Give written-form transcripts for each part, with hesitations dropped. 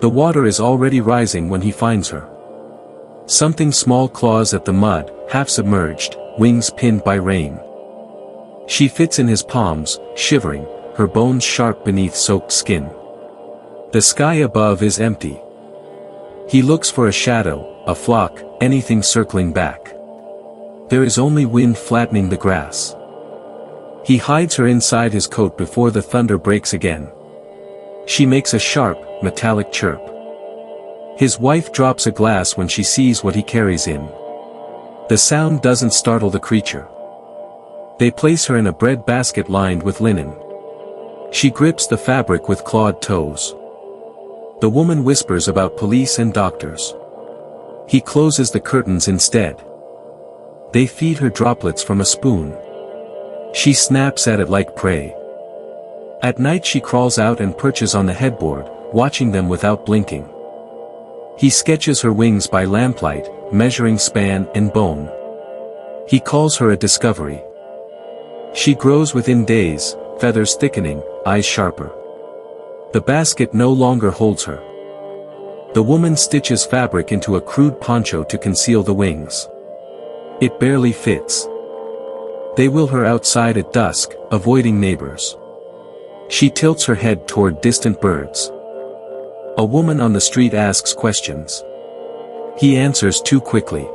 The water is already rising when he finds her. Something small claws at the mud, half submerged, wings pinned by rain. She fits in his palms, shivering, her bones sharp beneath soaked skin. The sky above is empty. He looks for a shadow, a flock, anything circling back. There is only wind flattening the grass. He hides her inside his coat before the thunder breaks again. She makes a sharp, metallic chirp. His wife drops a glass when she sees what he carries in. The sound doesn't startle the creature. They place her in a bread basket lined with linen. She grips the fabric with clawed toes. The woman whispers about police and doctors. He closes the curtains instead. They feed her droplets from a spoon. She snaps at it like prey. At night she crawls out and perches on the headboard, watching them without blinking. He sketches her wings by lamplight, measuring span and bone. He calls her a discovery. She grows within days, feathers thickening, eyes sharper. The basket no longer holds her. The woman stitches fabric into a crude poncho to conceal the wings. It barely fits. They wheel her outside at dusk, avoiding neighbors. She tilts her head toward distant birds. A woman on the street asks questions. He answers too quickly.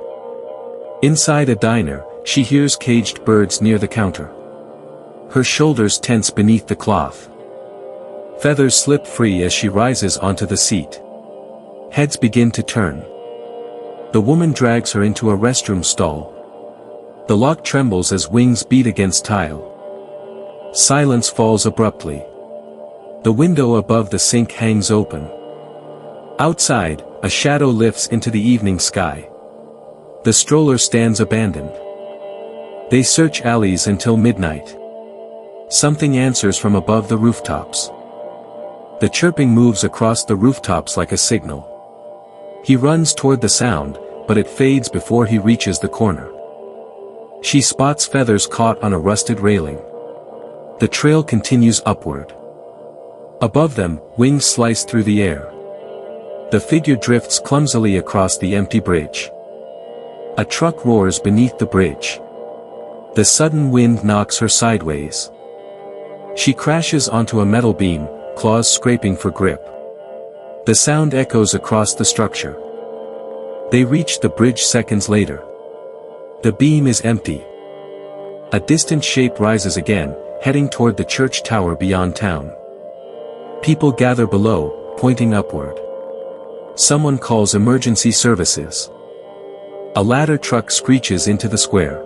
Inside a diner, she hears caged birds near the counter. Her shoulders tense beneath the cloth. Feathers slip free as she rises onto the seat. Heads begin to turn. The woman drags her into a restroom stall. The lock trembles as wings beat against tile. Silence falls abruptly. The window above the sink hangs open. Outside, a shadow lifts into the evening sky. The stroller stands abandoned. They search alleys until midnight. Something answers from above the rooftops. The chirping moves across the rooftops like a signal. He runs toward the sound, but it fades before he reaches the corner. She spots feathers caught on a rusted railing. The trail continues upward. Above them, wings slice through the air. The figure drifts clumsily across the empty bridge. A truck roars beneath the bridge. The sudden wind knocks her sideways. She crashes onto a metal beam, claws scraping for grip. The sound echoes across the structure. They reach the bridge seconds later. The beam is empty. A distant shape rises again, heading toward the church tower beyond town. People gather below, pointing upward. Someone calls emergency services. A ladder truck screeches into the square.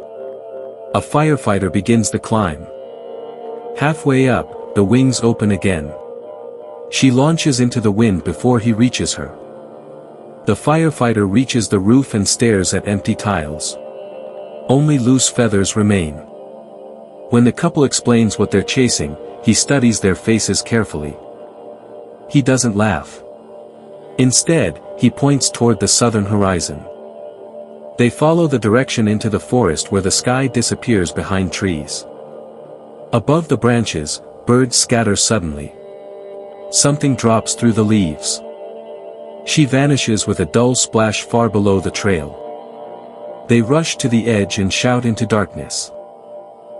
A firefighter begins the climb. Halfway up, the wings open again. She launches into the wind before he reaches her. The firefighter reaches the roof and stares at empty tiles. Only loose feathers remain. When the couple explains what they're chasing, he studies their faces carefully. He doesn't laugh. Instead, he points toward the southern horizon. They follow the direction into the forest where the sky disappears behind trees. Above the branches, birds scatter suddenly. Something drops through the leaves. She vanishes with a dull splash far below the trail. They rush to the edge and shout into darkness.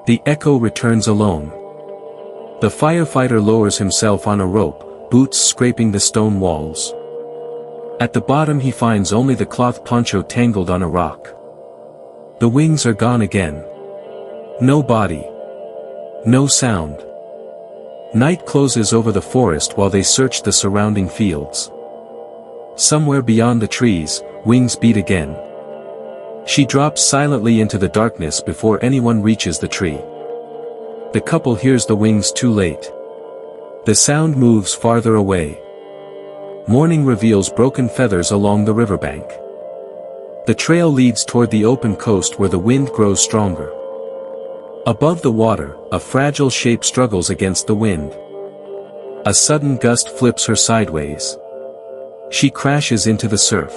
The echo returns alone. The firefighter lowers himself on a rope, boots scraping the stone walls. At the bottom he finds only the cloth poncho tangled on a rock. The wings are gone again. No body. No sound. Night closes over the forest while they search the surrounding fields. Somewhere beyond the trees, wings beat again. She drops silently into the darkness before anyone reaches the tree. The couple hears the wings too late. The sound moves farther away. Morning reveals broken feathers along the riverbank. The trail leads toward the open coast where the wind grows stronger. Above the water, a fragile shape struggles against the wind. A sudden gust flips her sideways. She crashes into the surf.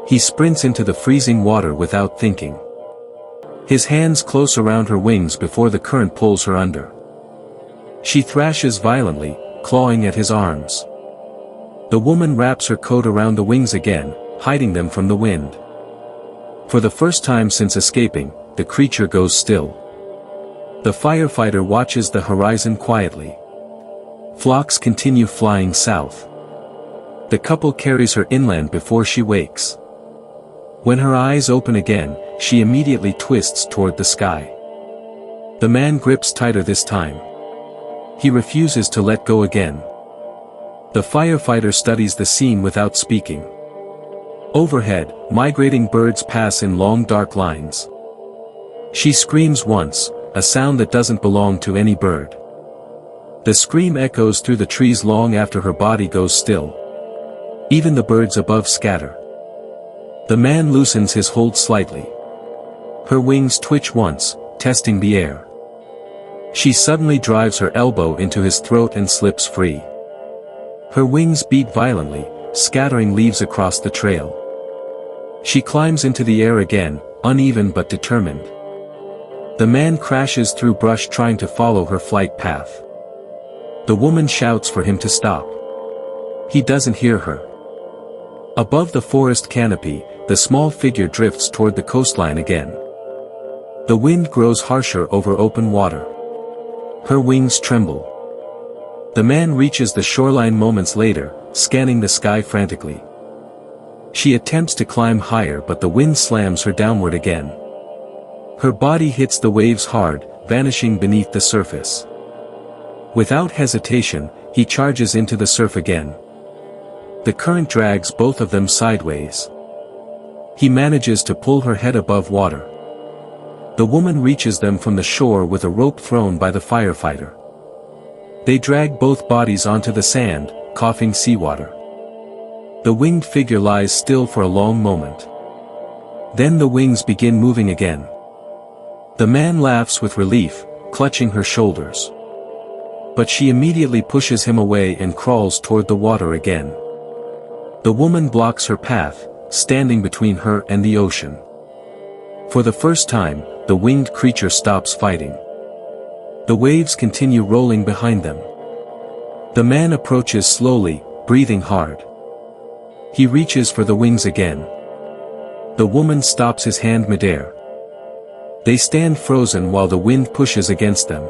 He sprints into the freezing water without thinking. His hands close around her wings before the current pulls her under. She thrashes violently, clawing at his arms. The woman wraps her coat around the wings again, hiding them from the wind. For the first time since escaping, the creature goes still. The firefighter watches the horizon quietly. Flocks continue flying south. The couple carries her inland before she wakes. When her eyes open again, she immediately twists toward the sky. The man grips tighter this time. He refuses to let go again. The firefighter studies the scene without speaking. Overhead, migrating birds pass in long dark lines. She screams once, a sound that doesn't belong to any bird. The scream echoes through the trees long after her body goes still. Even the birds above scatter. The man loosens his hold slightly. Her wings twitch once, testing the air. She suddenly drives her elbow into his throat and slips free. Her wings beat violently, scattering leaves across the trail. She climbs into the air again, uneven but determined. The man crashes through brush trying to follow her flight path. The woman shouts for him to stop. He doesn't hear her. Above the forest canopy, the small figure drifts toward the coastline again. The wind grows harsher over open water. Her wings tremble. The man reaches the shoreline moments later, scanning the sky frantically. She attempts to climb higher but the wind slams her downward again. Her body hits the waves hard, vanishing beneath the surface. Without hesitation, he charges into the surf again. The current drags both of them sideways. He manages to pull her head above water. The woman reaches them from the shore with a rope thrown by the firefighter. They drag both bodies onto the sand, coughing seawater. The winged figure lies still for a long moment. Then the wings begin moving again. The man laughs with relief, clutching her shoulders. But she immediately pushes him away and crawls toward the water again. The woman blocks her path, standing between her and the ocean. For the first time, the winged creature stops fighting. The waves continue rolling behind them. The man approaches slowly, breathing hard. He reaches for the wings again. The woman stops his hand midair. They stand frozen while the wind pushes against them.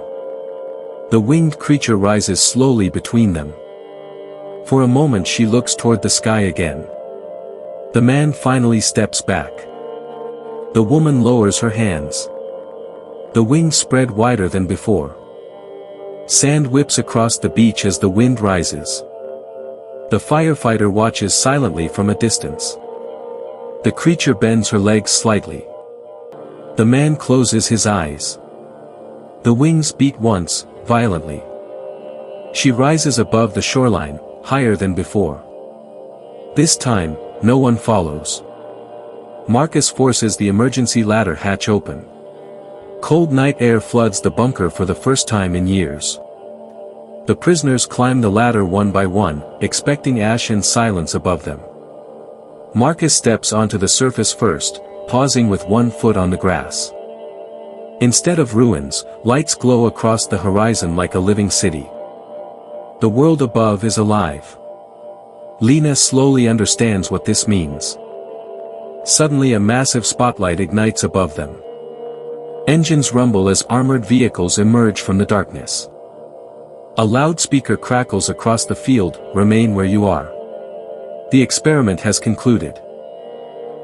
The winged creature rises slowly between them. For a moment she looks toward the sky again. The man finally steps back. The woman lowers her hands. The wings spread wider than before. Sand whips across the beach as the wind rises. The firefighter watches silently from a distance. The creature bends her legs slightly. The man closes his eyes. The wings beat once, violently. She rises above the shoreline, higher than before. This time, no one follows. Marcus forces the emergency ladder hatch open. Cold night air floods the bunker for the first time in years. The prisoners climb the ladder one by one, expecting ash and silence above them. Marcus steps onto the surface first, pausing with one foot on the grass. Instead of ruins, lights glow across the horizon like a living city. The world above is alive. Lena slowly understands what this means. Suddenly a massive spotlight ignites above them. Engines rumble as armored vehicles emerge from the darkness. A loudspeaker crackles across the field, "Remain where you are. The experiment has concluded."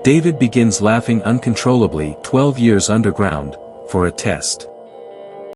David begins laughing uncontrollably. 12 years underground, for a test.